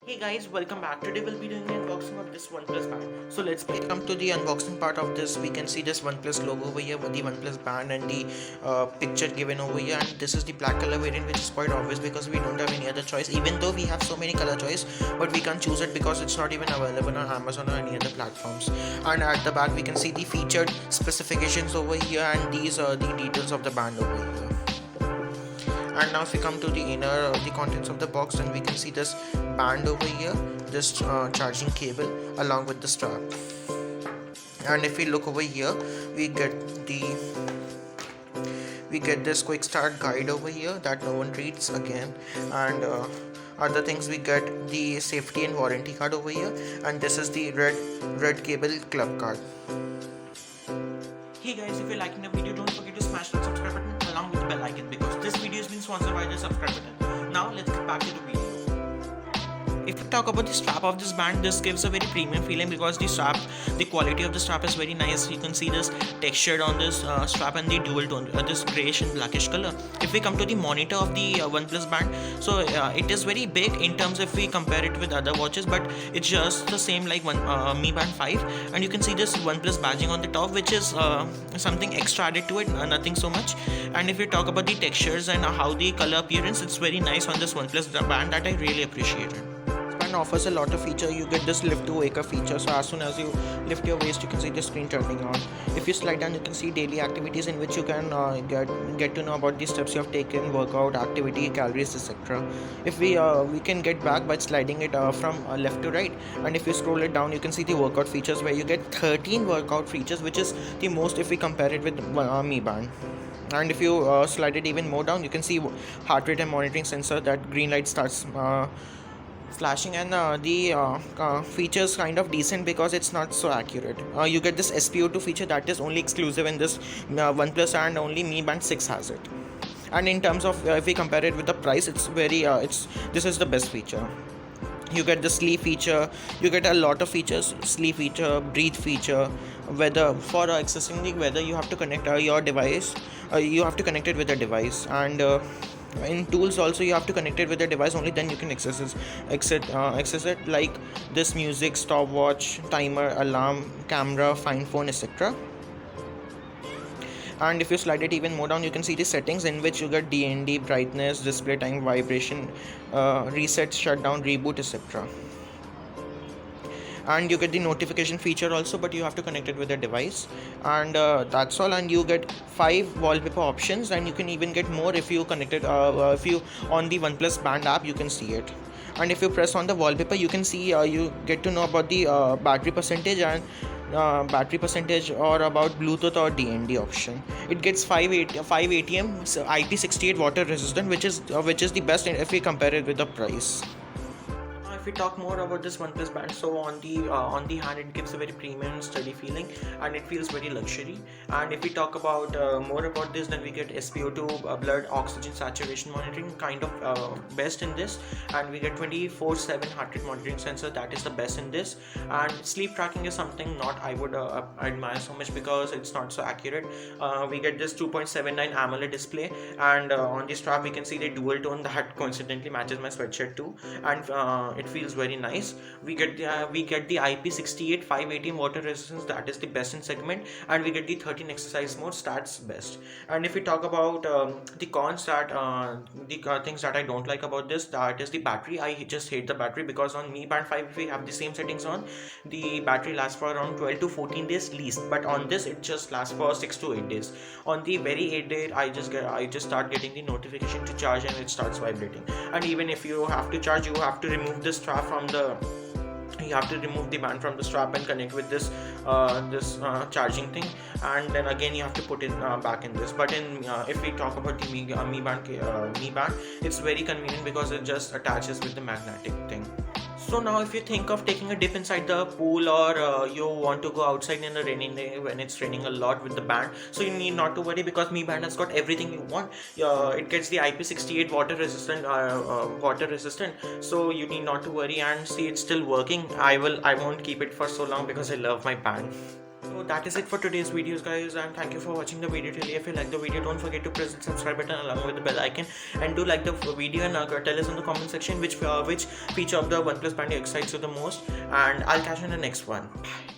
Hey guys, welcome back. Today we'll be doing an unboxing of this OnePlus band. So let's come to the unboxing part of this. We can see this OnePlus logo over here with the OnePlus band and the picture given over here. And this is the black color variant, which is quite obvious because we don't have any other choice. Even though we have so many color choice, but we can't choose it because it's not even available on Amazon or any other platforms. And at the back, we can see the featured specifications over here, and these are the details of the band over here. And now if we come to the inner the contents of the box, then we can see this band over here, this charging cable along with the strap. And if we look over here, we get the we get this quick start guide over here that no one reads again. And other things, we get the safety and warranty card over here, and this is the red cable club card. Hey guys, if you're liking the video, don't forget to smash that subscribe button along with the bell icon because this video has been sponsored by the subscribe button. Now let's get back to the video. If we talk about the strap of this band, this gives a very premium feeling because the quality of the strap is very nice. You can see this textured on this strap and the dual tone, this grayish and blackish color. If we come to the monitor of the OnePlus band, so it is very big in terms if we compare it with other watches, but it's just the same like Mi Band 5. And you can see this OnePlus badging on the top, which is something extra added to it, nothing so much. And if we talk about the textures and how the color appearance, it's very nice on this OnePlus band that I really appreciated. Band offers a lot of feature. You get this lift to wake up feature, so as soon as you lift your waist, you can see the screen turning on. If you slide down, you can see daily activities in which you can get to know about the steps you have taken, workout, activity, calories, etc. If we can get back by sliding it from left to right, and if you scroll it down, you can see the workout features where you get 13 workout features, which is the most if we compare it with Mi Band. And if you slide it even more down, you can see heart rate and monitoring sensor, that green light starts flashing. And the features kind of decent because it's not so accurate. You get this SpO2 feature that is only exclusive in this OnePlus, and only Mi Band 6 has it. And in terms of if we compare it with the price, it's very it's this is the best feature. You get the sleep feature, you get a lot of features: sleep feature, breathe feature, weather. For accessing the weather, you have to connect your device, you have to connect it with a device. And in tools also, you have to connect it with the device, only then you can access it, like this: music, stopwatch, timer, alarm, camera, find phone, etc. And if you slide it even more down, you can see the settings in which you get DND, brightness, display time, vibration, reset, shutdown, reboot, etc. And you get the notification feature also, but you have to connect it with a device. And that's all. And you get 5 wallpaper options, and you can even get more if you connect it if you on the OnePlus band app, you can see it. And if you press on the wallpaper, you can see you get to know about the battery percentage, and battery percentage, or about Bluetooth or DND option. It gets 5 ATM, so IP68 water resistant, which is the best if we compare it with the price. If we talk more about this OnePlus band, so on the hand, it gives a very premium sturdy feeling, and it feels very luxury. And if we talk about more about this, then we get SpO2, blood oxygen saturation monitoring, kind of best in this. And we get 24/7 heart rate monitoring sensor, that is the best in this. And sleep tracking is something not I would admire so much because it's not so accurate. We get this 2.79 AMOLED display, and on the strap we can see the dual tone that coincidentally matches my sweatshirt too. And it feels very nice. We get the IP68 5 ATM water resistance, that is the best in segment. And we get the 13 exercise mode, that's best. And if we talk about the cons, that the things that I don't like about this, that is the battery. I just hate the battery because on Mi Band 5, if we have the same settings on, the battery lasts for around 12 to 14 days least, but on this it just lasts for 6 to 8 days. On the very 8 day, I just start getting the notification to charge, and it starts vibrating. And even if you have to charge, you have to remove the strap from the you have to remove the band from the strap and connect with this charging thing, and then again you have to put it back in this. But in if we talk about the Mi Band, it's very convenient because it just attaches with the magnetic thing. So now if you think of taking a dip inside the pool, or you want to go outside in a rainy day when it's raining a lot with the band, so you need not to worry because Mi Band has got everything you want. It gets the IP68 water resistant, so you need not to worry. And see, it's still working. I won't keep it for so long because I love my band. So that is it for today's videos, guys, and thank you for watching the video till here. If you like the video, don't forget to press the subscribe button along with the bell icon, and do like the video and tell us in the comment section which feature of the OnePlus Band excites you the most, and I'll catch you in the next one. Bye.